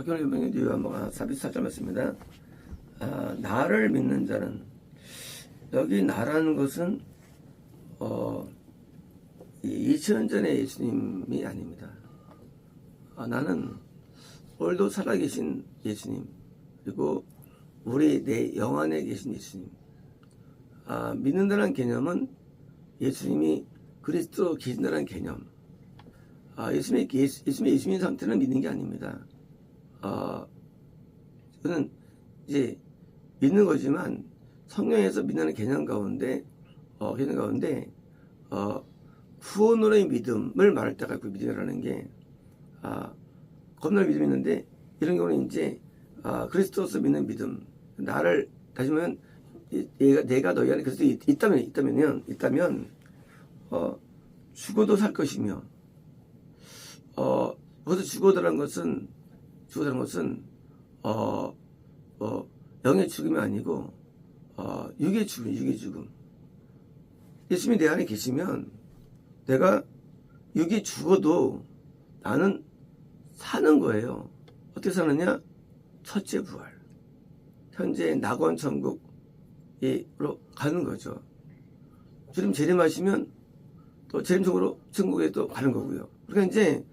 박현우 교수님 한번 삽입사점했습니다. 나를 믿는 자는, 여기 나라는 것은 2000년 전의 예수님이 아닙니다. 나는 오늘도 살아계신 예수님, 그리고 우리 내 영안에 계신 예수님. 믿는다는 개념은 예수님이 그리스도 계신다는 개념. 예수님이 예수님 상태는 믿는 게 아닙니다. 저는 이제 믿는 거지만 성경에서 믿는 개념 가운데 구원으로의 믿음을 말할 때가 그 믿음이라는 게 겁날 믿음이 있는데, 이런 경우는 이제 그리스도서 믿는 믿음, 나를 다시면 내가 너희 안에 그리스도 있다면 죽어도 살 것이며, 거기서 죽어도라는 것은 영의 죽음이 아니고 육의 죽음. 예수님이 내 안에 계시면 내가 육이 죽어도 나는 사는 거예요. 어떻게 사느냐? 첫째 부활. 현재 낙원 천국으로 가는 거죠. 주님 재림하시면 또 재림천국으로 천국에 또 가는 거고요. 그러니까 이제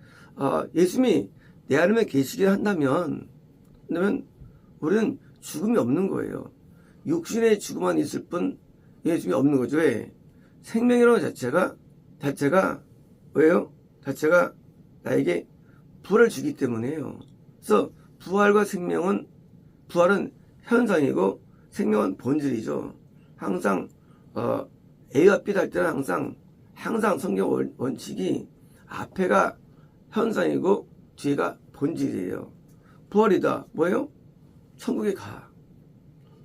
예수님이 내 안에 계시게 한다면 우리는 죽음이 없는 거예요. 육신의 죽음만 있을 뿐 예수님이 없는 거죠. 왜? 생명이라는 자체가 왜요? 자체가 나에게 부활을 주기 때문에요. 그래서 부활은 현상이고 생명은 본질이죠. 항상 A와 B 할 때는 항상 성경 원칙이 앞에가 현상이고 뒤가 본질이에요. 부활이다. 뭐예요? 천국에 가.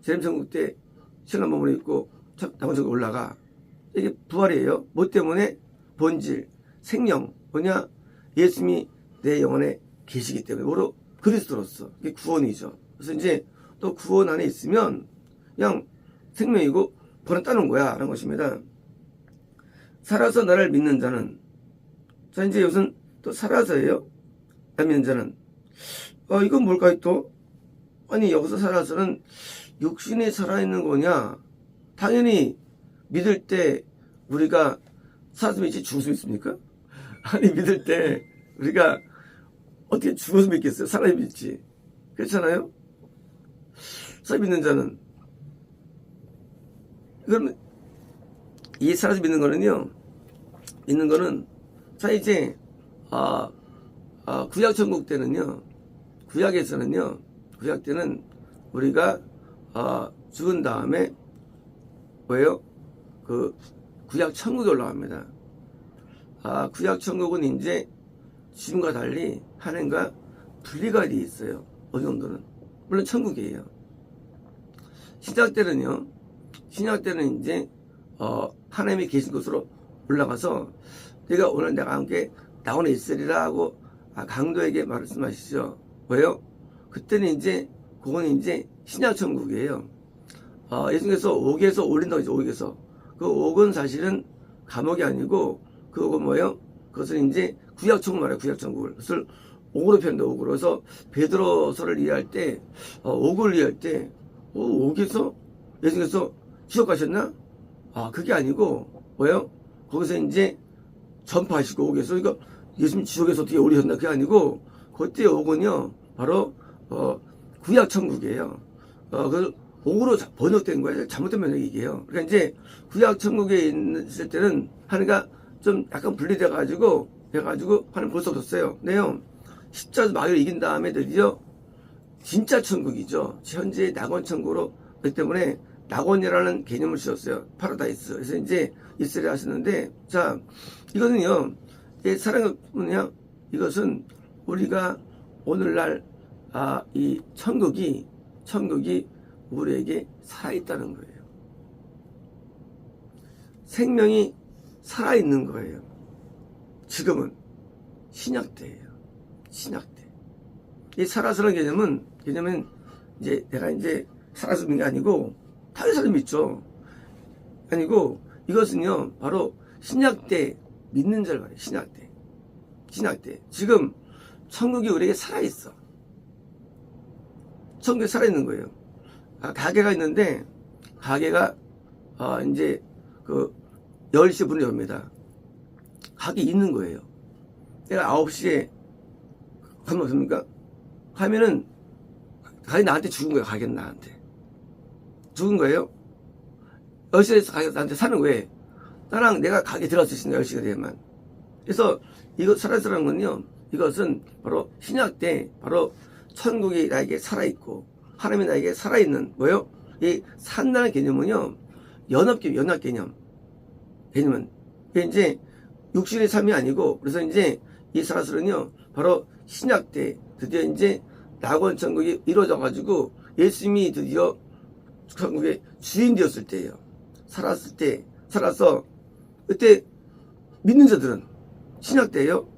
재림천국 때 신랑 몸을 입고 낙원천국에 올라가. 이게 부활이에요. 뭐 때문에? 본질, 생명. 뭐냐? 예수님이 내 영혼에 계시기 때문에, 바로 그리스도로서. 이게 구원이죠. 그래서 이제 또 구원 안에 있으면 그냥 생명이고 부활은 따는 거야 라는 것입니다. 살아서 나를 믿는 자는, 자 이제 이것은 또 살아서예요. 나 믿는 자는 이건 뭘까요 또? 아니 여기서 살아서는 육신이 살아있는 거냐? 당연히 믿을 때 우리가 살아서 믿지 죽어서 믿습니까? 아니 믿을 때 우리가 어떻게 죽어서 믿겠어요? 살아 믿지. 그렇잖아요? 살아 믿는 자는, 그러면 이 살아서 믿는 거는 자 이제 구약천국 때는요, 구약 때는 우리가 죽은 다음에 뭐예요? 그 구약천국에 올라갑니다. 구약천국은 이제 지금과 달리 하나님과 분리가 돼 있어요. 어느 정도는. 물론 천국이에요. 신약 때는 이제 하나님이 계신 곳으로 올라가서 내가 오늘 내가 함께 낙원에 있으리라 하고 강도에게 말씀하시죠. 왜요? 그때는 이제 그건 이제 신약 천국이에요. 예수님께서 옥에서 올린다고 했죠. 옥에서. 그 옥은 사실은 감옥이 아니고 그 옥은 뭐예요? 그것은 이제 구약천국 말이에요. 구약천국을. 그것을 옥으로 표현한다. 옥으로. 그래서 베드로서를 이해할 때 옥을 이해할 때 옥에서 예수님께서 지옥 가셨나? 그게 아니고 뭐예요? 거기서 이제 전파하시고 옥에서, 이거 예수님 지옥에서 어떻게 오르셨나? 그게 아니고 그때 옥은요 바로 구약천국이에요. 그래서 옥으로 번역된 거예요. 잘못된 번역이에요. 그러니까 이제 구약천국에 있을 때는 하나님과 좀 약간 분리돼 가지고 하나님 볼 수 없었어요. 네요. 십자가 마귀를 이긴 다음에 드디어 진짜 천국이죠. 현재 낙원천국으로. 그렇기 때문에 낙원이라는 개념을 주셨어요. 파라다이스. 그래서 이제 이스라엘 하시는데, 자 이거는요, 사랑은요, 이것은 우리가 오늘날 이 천국이 우리에게 살아있다는 거예요. 생명이 살아있는 거예요. 지금은 신약 때예요. 신약 때. 이 살아서라는 개념은 이제 내가 이제 살아서 믿는 게 아니고 당연히 살아 믿죠. 아니고 이것은요 바로 신약 때 믿는 자를 말해요. 신약 때. 지금 천국이 우리에게 살아있어. 천국에 살아있는 거예요. 가게가 있는데 가게가 이제 그 10시 문을 엽니다. 가게 있는 거예요. 내가 9시에 가면 없습니까? 하면은 가게 나한테 죽은 거예요. 가게는 나한테 죽은 거예요. 10시에서 가게 나한테 사는 거예요. 나랑 내가 가게 들어갈 수 있으니까 10시가 되면. 그래서 이거 살아있으라는 건요, 이것은 바로 신약 때 바로 천국이 나에게 살아있고 하나님이 나에게 살아있는 뭐요? 이 산다는 개념은요, 연합 개념. 개념은 이제 육신의 삶이 아니고, 그래서 이제 이 사라스는요 바로 신약 때 드디어 이제 낙원 천국이 이루어져 가지고 예수님이 드디어 천국의 주인 되었을 때예요. 살아서 그때 믿는 자들은 신약 때예요.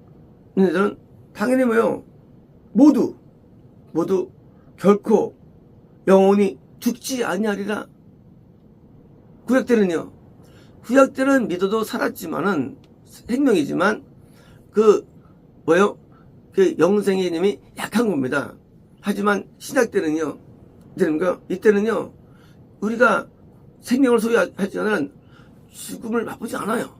믿는 자들은 당연히 뭐요? 모두 결코 영원히 죽지 아니하리라. 구약 때는 믿어도 살았지만은 생명이지만 그 영생의 이름이 약한 겁니다. 하지만 신약 때는요, 이때는요 우리가 생명을 소유하지만 죽음을 맛보지 않아요.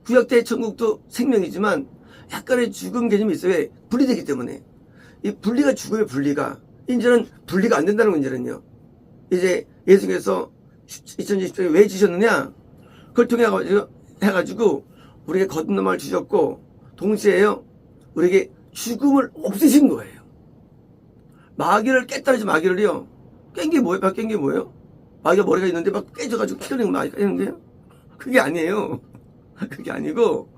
구약 때 천국도 생명이지만 약간의 죽음 개념이 있어요. 분리되기 때문에. 이 분리가 죽음의 분리가, 이제는 분리가 안 된다는 건 이제는요. 이제 예수께서 2020년에 왜 주셨느냐? 그걸 통해 해가지고 우리에게 거듭 남을 주셨고, 동시에요 우리에게 죽음을 없애신 거예요. 마귀를 깼다 해서 마귀를요, 깬 게 뭐예요? 마귀가 머리가 있는데 막 깨져가지고 키우는 마귀가 있는데요? 그게 아니에요. 그게 아니고,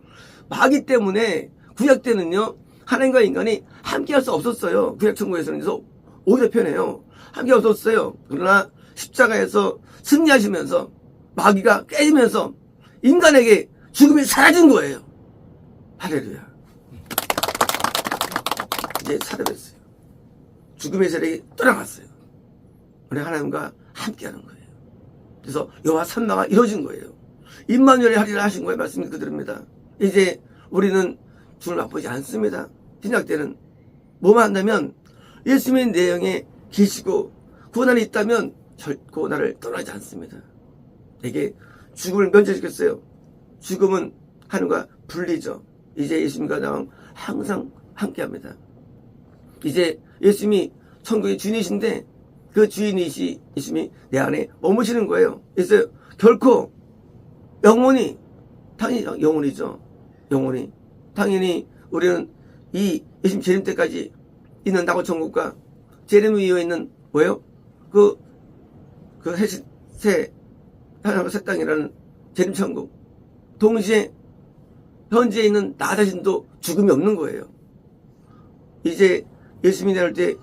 마귀 때문에 구약 때는요 하나님과 인간이 함께 할 수 없었어요. 구약 천국에서는. 그래서 오히려 편해요. 함께 없었어요. 그러나 십자가에서 승리하시면서 마귀가 깨지면서 인간에게 죽음이 사라진 거예요. 할렐루야. 이제 살아났어요. 죽음의 세력이 떠나갔어요. 우리 하나님과 함께하는 거예요. 그래서 여호와 산마가 이루어진 거예요. 임마누엘이 하리라 하신 거예요. 말씀이 그대로입니다. 이제 우리는 죽음을 맛보지 않습니다. 신약 때는 뭐만 한다면 예수님의 내영에 계시고 구원안이 있다면 결코 나를 떠나지 않습니다. 내게 죽음을 면제시켰어요. 죽음은 하나님과 분리죠. 이제 예수님과 나랑 항상 함께합니다. 이제 예수님이 천국의 주인이신데 그 주인이시 예수님이 내 안에 머무시는 거예요. 그래서 결코 영원히, 당연히 영원이죠. 영원히. 당연히 우리는 이 예수님 재림 때까지 있는 낙원 천국과 재림 이후에 있는 뭐예요? 그 새 땅이라는 재림 천국. 동시에 현재에 있는 나 자신도 죽음이 없는 거예요. 이제 예수님이 나올 때,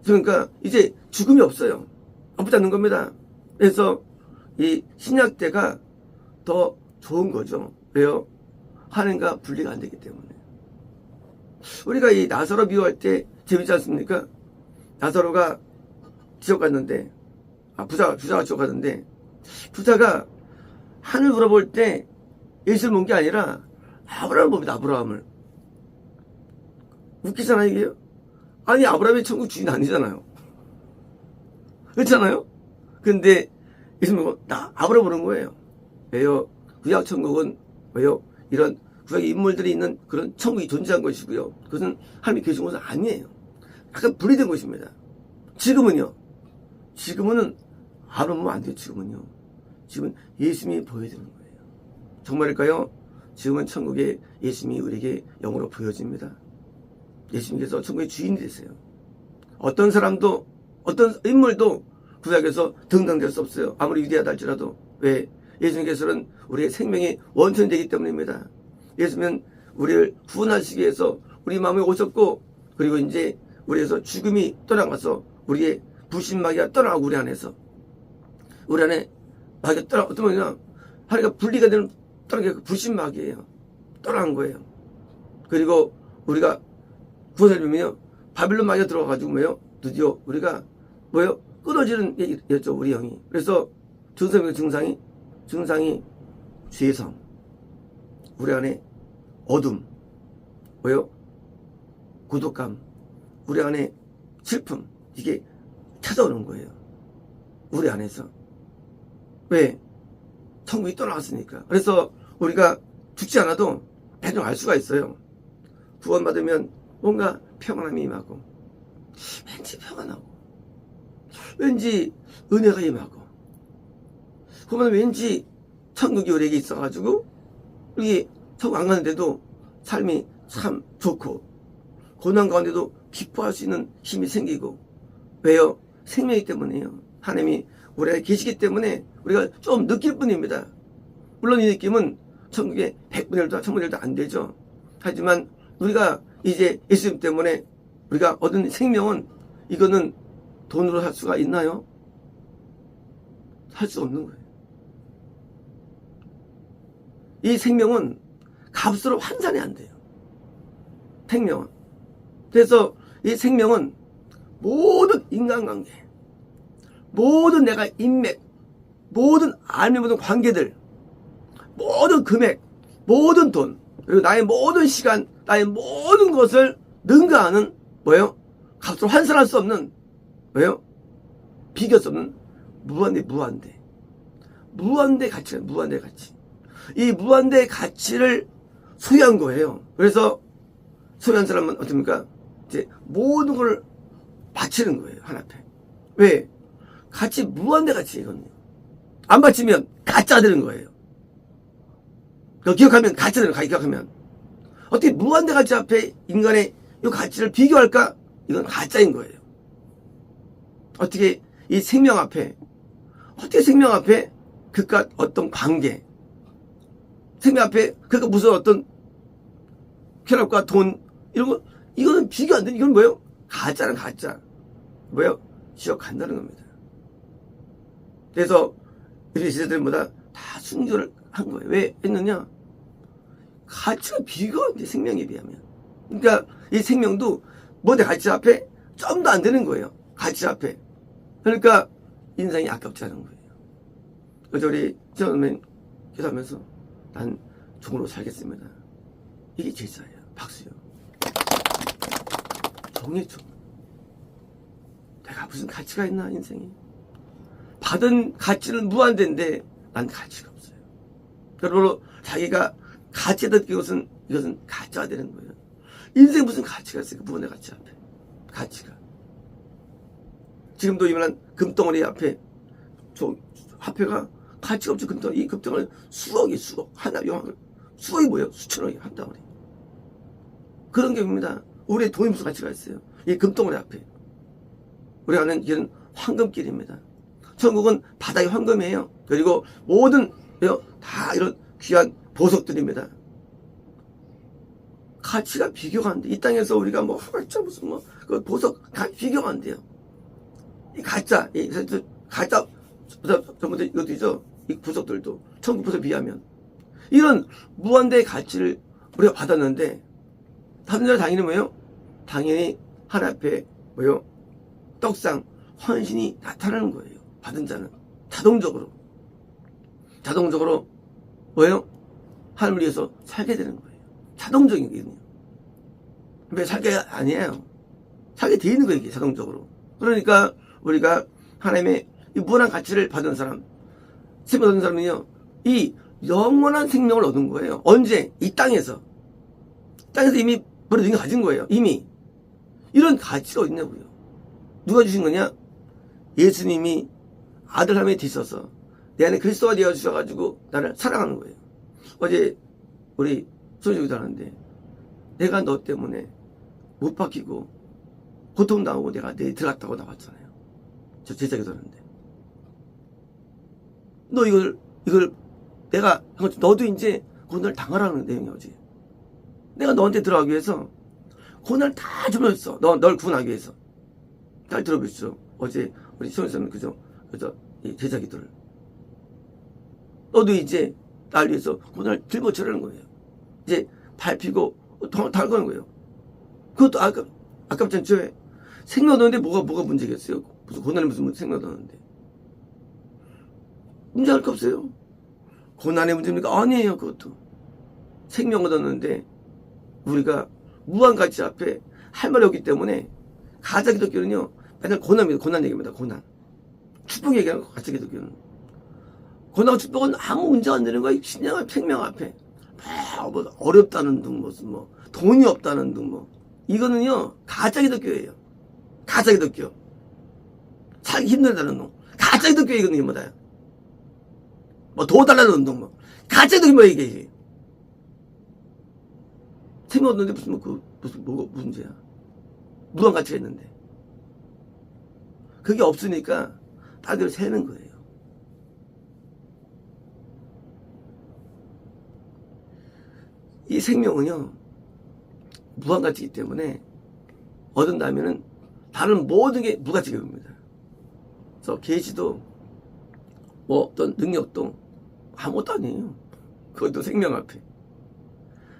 그러니까 이제 죽음이 없어요. 없지 않는 겁니다. 그래서 이 신약 때가 더 좋은 거죠. 왜요? 하나님과 분리가 안 되기 때문에. 우리가 이 나사로 비유할 때 재밌지 않습니까? 나사로가 지옥 갔는데, 부자가 지옥 갔는데, 부자가 하늘 바라볼 때 예수를 본 게 아니라 아브라함을 봅니다. 아브라함을. 웃기잖아요, 이게요? 아니, 아브라함이 천국 주인 아니잖아요. 그렇잖아요? 근데 예수님 보고 아브라함을 보는 거예요. 왜요? 구약 천국은 왜요? 이런 구약 인물들이 있는 그런 천국이 존재한 것이고요. 그것은 하나님이 계신 것은 아니에요. 약간 분리된 것입니다. 지금은 아브라함은 안 돼요. 지금은 예수님이 보여야 되는 거예요. 정말일까요? 지금은 천국에 예수님이 우리에게 영으로 보여집니다. 예수님께서 천국의 주인이 되세요. 어떤 사람도, 어떤 인물도 구약에서 등장될 수 없어요. 아무리 위대하다 할지라도. 왜? 예수님께서는 우리의 생명의 원천이 되기 때문입니다. 예수님은 우리를 구원하시기 위해서 우리 마음에 오셨고, 그리고 이제 우리에서 죽음이 떠나가서 우리의 불신마귀가 떠나가고 우리 안에서. 우리 안에 마귀가 어떤 거냐? 하나님과 분리가 되는 떠나게 불신마귀예요. 떠나간 거예요. 그리고 우리가 구원을 받으면요, 바빌론 마귀가 들어가가지고 뭐예요? 드디어 우리가 뭐예요? 끊어지는 얘기였죠, 우리 영이. 그래서 증상이 죄성, 우리 안에 어둠, 뭐예요? 고독감, 우리 안에 슬픔, 이게 찾아오는 거예요. 우리 안에서. 왜? 천국이 또 나왔으니까. 그래서 우리가 죽지 않아도 대충 알 수가 있어요. 구원받으면 뭔가 평안함이 임하고, 왠지 평안하고, 왠지 은혜가 임하고, 그러면 왠지 천국이 우리에게 있어가지고 우리 천국 안 가는데도 삶이 참 좋고, 고난 가운데도 기뻐할 수 있는 힘이 생기고. 왜요? 생명이기 때문에요. 하나님이 우리가 계시기 때문에 우리가 좀 느낄 뿐입니다. 물론 이 느낌은 천국의 100분의 1도 1000분의 1도 안 되죠. 하지만 우리가 이제 예수님 때문에 우리가 얻은 생명은, 이거는 돈으로 살 수가 있나요? 살 수 없는 거예요. 이 생명은 값으로 환산이 안 돼요. 생명은. 그래서 이 생명은 모든 인간관계, 모든 내가 인맥, 모든 알미 모든 관계들, 모든 금액, 모든 돈, 그리고 나의 모든 시간, 나의 모든 것을 능가하는 뭐예요? 값으로 환산할 수 없는 뭐예요? 비교할 수 없는 무한대 가치예요. 무한대 가치. 이 무한대 가치를 소유한 거예요. 그래서 소유한 사람은 어떻습니까? 이제 모든 걸 바치는 거예요. 하나님께. 왜? 가치, 무한대 가치거든요. 안 바치면 가짜가 되는 거예요. 기억하면 가짜가 되는 거예요. 기억하면. 어떻게 무한대 가치 앞에 인간의 이 가치를 비교할까? 이건 가짜인 거예요. 어떻게 이 생명 앞에, 어떻게 생명 앞에 그깟 어떤 관계, 생명 앞에 그니까 무슨 어떤 쾌락과 돈, 이런 거, 이거는 비교 안 되는, 이건 뭐예요? 가짜는 가짜. 뭐예요? 지옥 간다는 겁니다. 그래서 우리 제자들보다 다 순교를 한 거예요. 왜 했느냐? 가치가 비교가 안 돼, 생명에 비하면. 그러니까 이 생명도 뭔데 가치 앞에 점도 안 되는 거예요. 가치 앞에. 그러니까 인생이 아깝지 않은 거예요. 그래서 우리 지원님 기도하면서 난 종으로 살겠습니다. 이게 제자예요. 박수요. 종의 종. 내가 무슨 가치가 있나, 인생에. 받은 가치는 무한대인데 난 가치가 없어요. 그러므로 자기가 가치다 이것은 가짜가 되는 거예요. 인생에 무슨 가치가 있어요? 무한의 가치 앞에. 가치가. 지금도 이만한 금덩어리 앞에 화폐가 가치가 없죠. 금덩어리. 이 금덩어리 수억이 하나 영화 수억이 뭐예요? 수천억이 한 덩어리. 그런 게입니다. 우리의 돈이 무슨 가치가 있어요? 이 금덩어리 앞에. 우리 가는 길은 황금길입니다. 천국은 바다의 황금이에요. 그리고 모든 다 이런 귀한 보석들입니다. 가치가 비교가 안 돼. 이 땅에서 우리가 뭐 하자 무슨 뭐 그 보석 비교가 안 돼요. 이 가짜, 가짜 전부 이것도 있죠. 이 보석들도 천국 보석 비하면 이런 무한대의 가치를 우리가 받았는데 받은 자는 당연히 뭐예요? 당연히 하나님 앞에 뭐예요? 떡상 헌신이 나타나는 거예요. 받은 자는 자동적으로 뭐예요? 하나님을 위해서 살게 되는 거예요. 자동적인 거거든요. 왜 살게 아니에요. 살게 돼 있는 거예요. 이게 자동적으로. 그러니까 우리가 하나님의 이 무한한 가치를 받은 사람, 생명 얻은 사람은요, 이 영원한 생명을 얻은 거예요. 언제? 이 땅에서. 땅에서 이미 버려진 거 가진 거예요. 이미. 이런 가치가 어딨냐고요. 누가 주신 거냐? 예수님이 아들 하나님에 뒤서서 내 안에 그리스도가 되어 주셔가지고 나를 사랑하는 거예요. 어제 우리 소유주기도 하는데 내가 너 때문에 못 박히고 고통당하고 내가 내 들어갔다고 나왔잖아요. 저 제자기도 하는데 너 이걸 내가 너도 이제 고난을 당하라는 내용이야. 어제 내가 너한테 들어가기 위해서 고난을 다 주면서 널 구원하기 위해서 잘 들어보시죠. 어제 우리 소유주님 그죠 이 제자기도를 너도 이제 날 위해서 고난을 짊어지라는 거예요. 이제 밟히고 달거는 거예요. 그것도 아깝지 않죠? 생명 얻었는데 뭐가 문제겠어요? 무슨 고난이 무슨 생명 얻었는데 문제할 거 없어요. 고난의 문제입니까? 아니에요. 그것도 생명 얻었는데 우리가 무한 가치 앞에 할 말이 없기 때문에 가짜 기독교는요, 맨날 고난입니다. 고난 얘기입니다. 고난. 축복 얘기하는 거, 가짜 기독교는. 고난과 축복은 아무 문제가 안 되는 거야. 신앙, 생명 앞에. 뭐, 어렵다는 둥, 무슨, 뭐, 돈이 없다는 둥, 뭐. 이거는요, 가짜 기독교예요. 가짜 기독교. 살기 힘들다는 둥. 가짜 기독교 이거는 뭐다. 뭐, 도와달라는 운동, 뭐. 가짜 기독교 뭐, 이게. 생명 없는데 무슨, 무슨 죄야. 무한 가치가 있는데. 그게 없으니까, 다들 새는 거예요. 이 생명은요, 무한가치이기 때문에 얻은다면은 다른 모든 게 무가치가 됩니다. 그래서 계시도 뭐 어떤 능력도 아무것도 아니에요. 그것도 생명 앞에.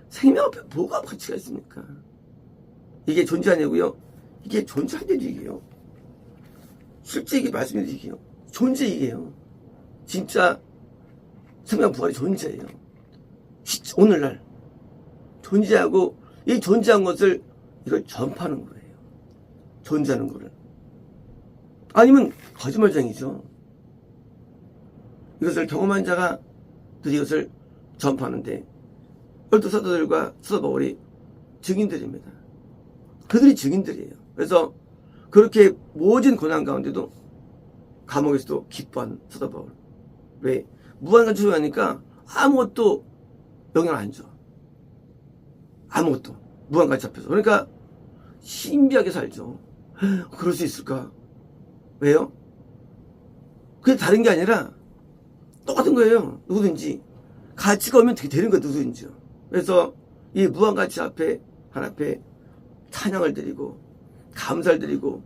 생명 앞에 뭐가 가치가 있습니까? 이게 존재하냐고요? 이게 존재한 얘기예요. 실제 이게 말씀드리게요. 존재 이게요. 진짜 생명 부활의 존재예요. 오늘날 존재하고 이 존재한 것을 이걸 전파하는 거예요. 존재하는 거를. 아니면 거짓말쟁이죠. 이것을 경험한 자가 이것을 전파하는데 12사도들과 사도 바울이 증인들입니다. 그들이 증인들이에요. 그래서 그렇게 모진 고난 가운데도 감옥에서도 기뻐한 사도 바울. 왜? 무한간 추구하니까 아무것도 영향을 안 줘. 아무것도. 무한가치 앞에서. 그러니까 신비하게 살죠. 그럴 수 있을까? 왜요? 그게 다른 게 아니라 똑같은 거예요. 누구든지. 가치가 오면 되게 되는 거예요. 누구든지요. 그래서 이 무한가치 앞에 하나님 앞에 찬양을 드리고 감사를 드리고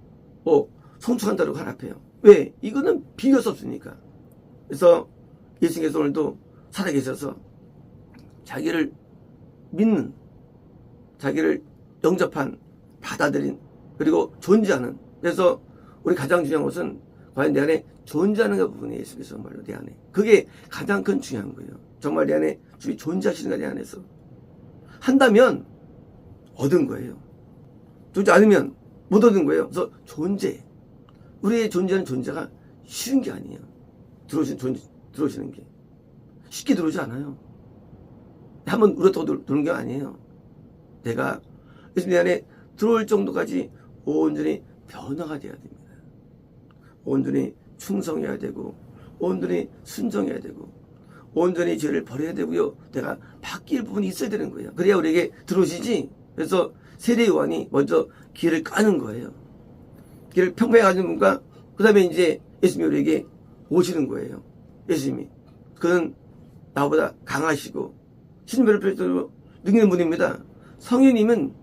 송축한다고 하나님 앞에요. 왜? 이거는 비교할 수 없으니까. 그래서 예수님께서 오늘도 살아계셔서 자기를 믿는, 자기를 영접한, 받아들인, 그리고 존재하는. 그래서 우리 가장 중요한 것은 과연 내 안에 존재하는 그 부분이 예수께서 정말로 내 안에. 그게 가장 큰 중요한 거예요. 정말 내 안에 주님 존재하시는가 내 안에서. 한다면 얻은 거예요. 존재 않으면 못 얻은 거예요. 그래서 존재. 우리의 존재하는 존재가 쉬운 게 아니에요. 들어오시는 게. 쉽게 들어오지 않아요. 한번 울었다고 들어오는 게 아니에요. 내가 예수님 내 안에 들어올 정도까지 온전히 변화가 돼야 됩니다. 온전히 충성해야 되고 온전히 순종해야 되고 온전히 죄를 버려야 되고요. 내가 바뀔 부분이 있어야 되는 거예요. 그래야 우리에게 들어오시지. 그래서 세례 요한이 먼저 길을 까는 거예요. 길을 평평히 가는 분과 그 다음에 이제 예수님이 우리에게 오시는 거예요. 예수님이. 그는 나보다 강하시고 신별을 별도로 능는 분입니다. 성령님은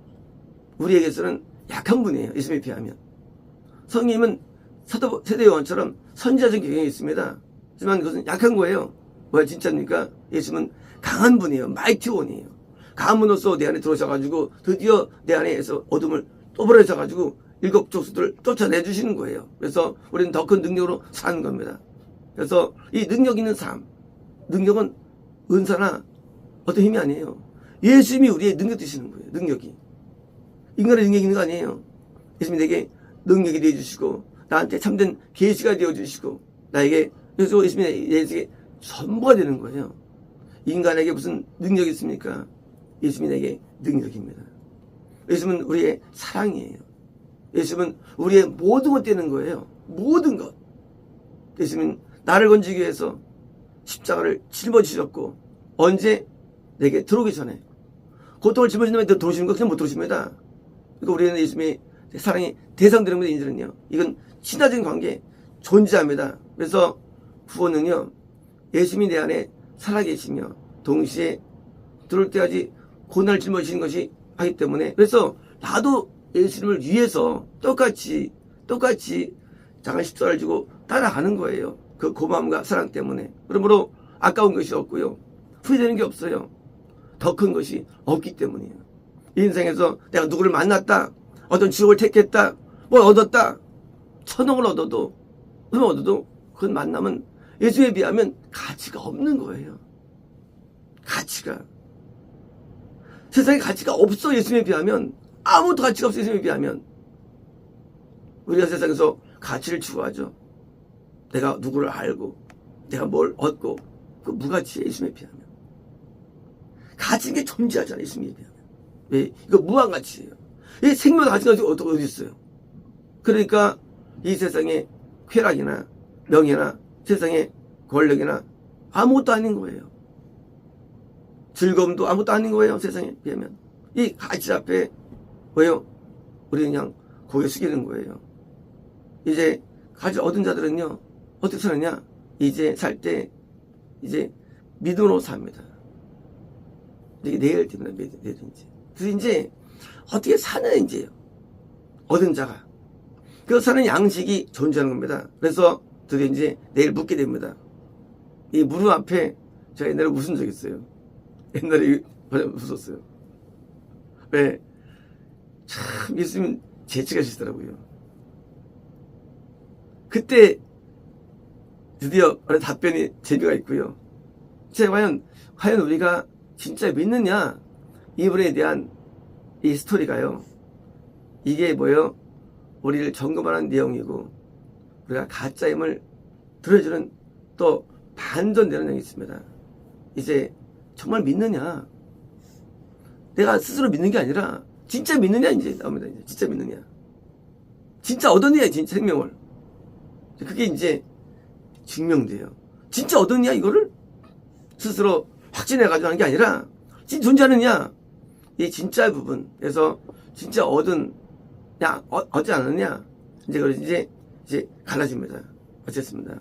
우리에게서는 약한 분이에요. 예수님에 비하면. 성령님은 세례 요한처럼 선지자적 경향이 있습니다. 하지만 그것은 약한 거예요. 뭐야 진짜입니까? 예수님은 강한 분이에요. 마이티 원이에요. 강한 분으로서 내 안에 들어오셔가지고 드디어 내 안에서 어둠을 떠버려셔가지고 일곱 족수들을 쫓아내주시는 거예요. 그래서 우리는 더 큰 능력으로 사는 겁니다. 그래서 이 능력 있는 삶, 능력은 은사나 어떤 힘이 아니에요. 예수님이 우리의 능력 되시는 거예요. 능력이. 인간의 능력이 있는 거 아니에요. 예수님이 내게 능력이 되어주시고 나한테 참된 계시가 되어주시고 나에게 그래서 예수님이 내게 전부가 되는 거예요. 인간에게 무슨 능력이 있습니까? 예수님이 내게 능력입니다. 예수님은 우리의 사랑이에요. 예수님은 우리의 모든 것 되는 거예요. 모든 것. 예수님은 나를 건지기 위해서 십자가를 짊어지셨고 언제? 내게 들어오기 전에. 고통을 짊어진 다음에 들어오시는 거 그냥 못 들어오십니다. 그러니까 우리는 예수님의 사랑이 대상되는 분들 이들은요. 이건 신화적인 관계 존재합니다. 그래서 구원은요. 예수님이 내 안에 살아계시며 동시에 들어올 때까지 고난을 짊어지시는 것이 하기 때문에 그래서 나도 예수님을 위해서 똑같이 장한 십자가를 지고 따라가는 거예요. 그 고마움과 사랑 때문에. 그러므로 아까운 것이 없고요. 후회되는 게 없어요. 더 큰 것이 없기 때문이에요. 이 인생에서 내가 누구를 만났다. 어떤 지옥을 택했다. 뭘 얻었다. 천억을 얻어도 그건 만남은 예수에 비하면 가치가 없는 거예요. 가치가. 세상에 가치가 없어. 예수에 비하면. 아무것도 가치가 없어. 예수에 비하면. 우리가 세상에서 가치를 추구하죠. 내가 누구를 알고 내가 뭘 얻고 그 무가치에 예수님에 비하면 가진 게 존재하잖아요. 예수님에 비하면. 왜? 이거 무한 가치예요. 이 생명 가치가 어디 있어요? 그러니까 이 세상에 쾌락이나 명예나 세상에 권력이나 아무것도 아닌 거예요. 즐거움도 아무것도 아닌 거예요. 세상에 비하면. 이 가치 앞에 뭐예요? 우리 그냥 고개 숙이는 거예요. 이제 가치 얻은 자들은요 어떻게 사느냐? 이제 살 때 이제 믿음으로 삽니다. 이게 내일 때문에 내일인지. 그래서 이제 어떻게 사는 이제 얻은 자가 그 사는 양식이 존재하는 겁니다. 그래서 드디어 이제 내일 묻게 됩니다. 이 무릎 앞에 제가 옛날에 웃은 적 있어요. 옛날에 웃었어요. 왜? 참 예수님 재치가 있으시더라고요. 그때 드디어 답변이 재미가 있고요. 제가 과연 우리가 진짜 믿느냐? 이분에 대한 이 스토리가요. 이게 뭐예요? 우리를 점검하는 내용이고 우리가 가짜임을 들어주는 또 반전되는 내용이 있습니다. 이제 정말 믿느냐? 내가 스스로 믿는 게 아니라 진짜 믿느냐 이제 나옵니다. 이제 진짜 믿느냐? 진짜 얻었냐 진짜 생명을? 그게 이제 증명돼요. 진짜 얻었냐 이거를 스스로 확진해가지고 하는 게 아니라 진짜 존재하느냐? 이 진짜 부분에서 진짜 얻지 않았냐? 이제 갈라집니다. 어쨌습니다.